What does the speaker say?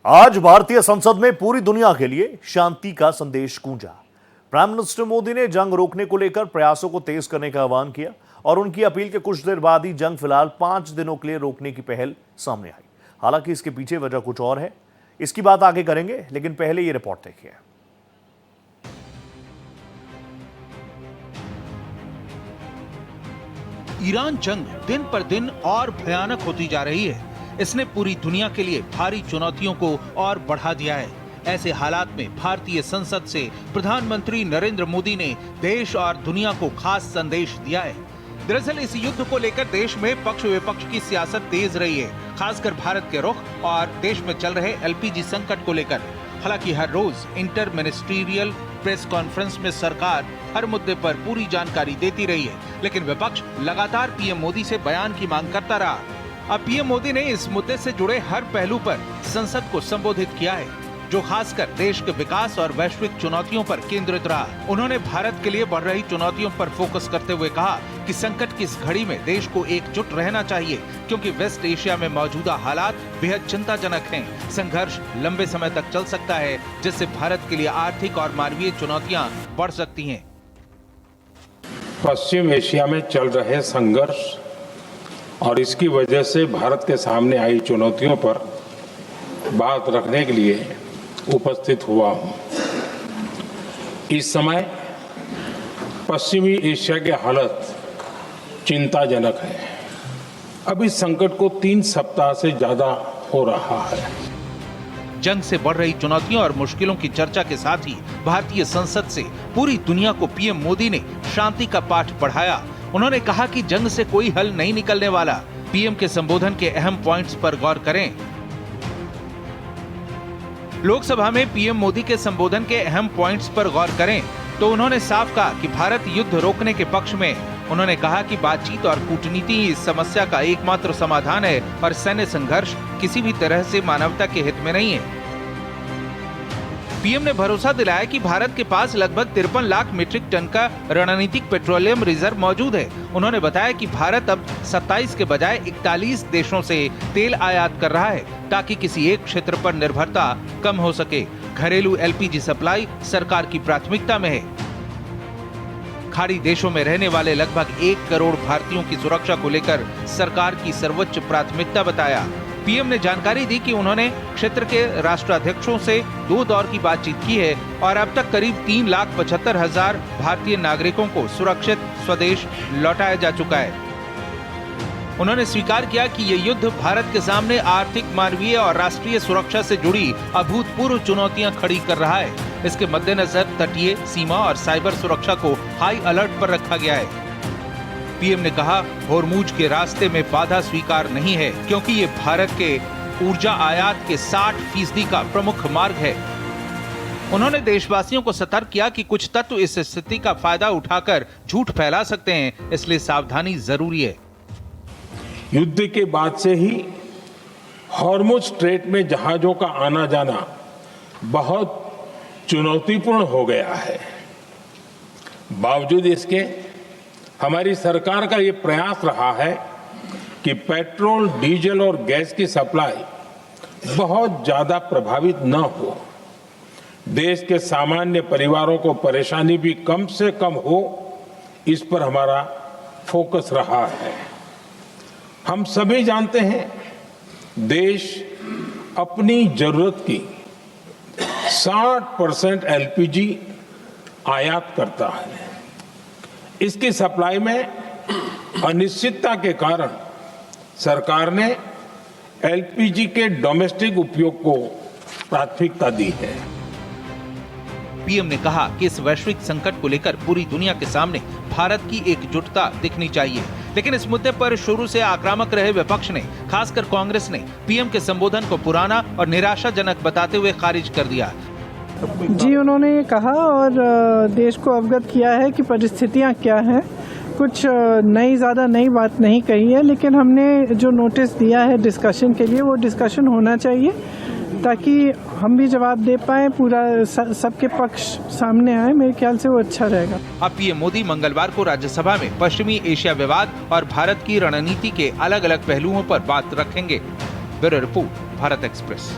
आज भारतीय संसद में पूरी दुनिया के लिए शांति का संदेश गूंजा। प्राइम मिनिस्टर मोदी ने जंग रोकने को लेकर प्रयासों को तेज करने का आह्वान किया और उनकी अपील के कुछ देर बाद ही जंग फिलहाल 5 दिनों के लिए रोकने की पहल सामने आई। हालांकि इसके पीछे वजह कुछ और है, इसकी बात आगे करेंगे, लेकिन पहले ये रिपोर्ट देखिए। ईरान जंग दिन पर दिन और भयानक होती जा रही है। इसने पूरी दुनिया के लिए भारी चुनौतियों को और बढ़ा दिया है। ऐसे हालात में भारतीय संसद से प्रधानमंत्री नरेंद्र मोदी ने देश और दुनिया को खास संदेश दिया है। दरअसल इस युद्ध को लेकर देश में पक्ष विपक्ष की सियासत तेज रही है, खासकर भारत के रुख और देश में चल रहे एलपीजी संकट को लेकर। हालांकि हर रोज इंटर मिनिस्ट्रियल प्रेस कॉन्फ्रेंस में सरकार हर मुद्दे पर पूरी जानकारी देती रही है, लेकिन विपक्ष लगातार पीएम मोदी से बयान की मांग करता रहा। अब पीएम मोदी ने इस मुद्दे से जुड़े हर पहलू पर संसद को संबोधित किया है, जो खासकर देश के विकास और वैश्विक चुनौतियों पर केंद्रित रहा। उन्होंने भारत के लिए बढ़ रही चुनौतियों पर फोकस करते हुए कहा कि संकट की इस घड़ी में देश को एकजुट रहना चाहिए, क्योंकि वेस्ट एशिया में मौजूदा हालात बेहद चिंताजनक हैं। संघर्ष लंबे समय तक चल सकता है, जिससे भारत के लिए आर्थिक और मानवीय चुनौतियां बढ़ सकती हैं। पश्चिम एशिया में चल रहे संघर्ष और इसकी वजह से भारत के सामने आई चुनौतियों पर बात रखने के लिए उपस्थित हुआ हूं। इस समय पश्चिमी एशिया की हालत चिंताजनक है। अब इस संकट को 3 सप्ताह से ज्यादा हो रहा है। जंग से बढ़ रही चुनौतियों और मुश्किलों की चर्चा के साथ ही भारतीय संसद से पूरी दुनिया को पीएम मोदी ने शांति का पाठ पढ़ाया। उन्होंने कहा कि जंग से कोई हल नहीं निकलने वाला। पीएम के संबोधन के अहम पॉइंट्स पर गौर करें। लोकसभा में पीएम मोदी के संबोधन के अहम पॉइंट्स पर गौर करें तो उन्होंने साफ कहा कि भारत युद्ध रोकने के पक्ष में। उन्होंने कहा कि बातचीत और कूटनीति ही इस समस्या का एकमात्र समाधान है और सैन्य संघर्ष किसी भी तरह से मानवता के हित में नहीं है। पीएम ने भरोसा दिलाया कि भारत के पास लगभग 53 लाख मीट्रिक टन का रणनीतिक पेट्रोलियम रिजर्व मौजूद है। उन्होंने बताया कि भारत अब 27 के बजाय 41 देशों से तेल आयात कर रहा है, ताकि किसी एक क्षेत्र पर निर्भरता कम हो सके। घरेलू एलपीजी सप्लाई सरकार की प्राथमिकता में है। खाड़ी देशों में रहने वाले लगभग 1 करोड़ भारतीयों की सुरक्षा को लेकर सरकार की सर्वोच्च प्राथमिकता बताया। पीएम ने जानकारी दी कि उन्होंने क्षेत्र के राष्ट्राध्यक्षों से 2 दौर की बातचीत की है और अब तक करीब 3,75,000 भारतीय नागरिकों को सुरक्षित स्वदेश लौटाया जा चुका है। उन्होंने स्वीकार किया कि ये युद्ध भारत के सामने आर्थिक, मानवीय और राष्ट्रीय सुरक्षा से जुड़ी अभूतपूर्व चुनौतियां खड़ी कर रहा है। इसके मद्देनजर तटीय, सीमा और साइबर सुरक्षा को हाई अलर्ट पर रखा गया है। पीएम ने कहा, होर्मुज के रास्ते में बाधा स्वीकार नहीं है, क्योंकि ये भारत के ऊर्जा आयात के 60% का प्रमुख मार्ग है। उन्होंने देशवासियों को सतर्क किया कि कुछ तत्व इस स्थिति का फायदा उठाकर झूठ फैला सकते हैं, इसलिए सावधानी जरूरी है। युद्ध के बाद से ही हॉर्मुज स्ट्रेट में जहाजों का आना जाना बहुत चुनौतीपूर्ण हो गया है। बावजूद इसके हमारी सरकार का ये प्रयास रहा है कि पेट्रोल, डीजल और गैस की सप्लाई बहुत ज्यादा प्रभावित न हो। देश के सामान्य परिवारों को परेशानी भी कम से कम हो, इस पर हमारा फोकस रहा है। हम सभी जानते हैं, देश अपनी जरूरत की 60% एलपीजी आयात करता है। इसकी सप्लाई में अनिश्चितता के कारण सरकार ने एलपीजी के डोमेस्टिक उपयोग को प्राथमिकता दी है। पीएम ने कहा कि इस वैश्विक संकट को लेकर पूरी दुनिया के सामने भारत की एकजुटता दिखनी चाहिए, लेकिन इस मुद्दे पर शुरू से आक्रामक रहे विपक्ष ने, खासकर कांग्रेस ने पीएम के संबोधन को पुराना और निराशाजनक बताते हुए खारिज कर दिया। जी, उन्होंने ये कहा और देश को अवगत किया है कि परिस्थितियां क्या हैं। कुछ ज़्यादा नई बात नहीं कही है, लेकिन हमने जो नोटिस दिया है डिस्कशन के लिए, वो डिस्कशन होना चाहिए ताकि हम भी जवाब दे पाए, पूरा सबके पक्ष सामने आए। मेरे ख्याल से वो अच्छा रहेगा। अब पीएम मोदी मंगलवार को राज्यसभा में पश्चिमी एशिया विवाद और भारत की रणनीति के अलग अलग पहलुओं पर बात रखेंगे। Bureau report, Bharat express.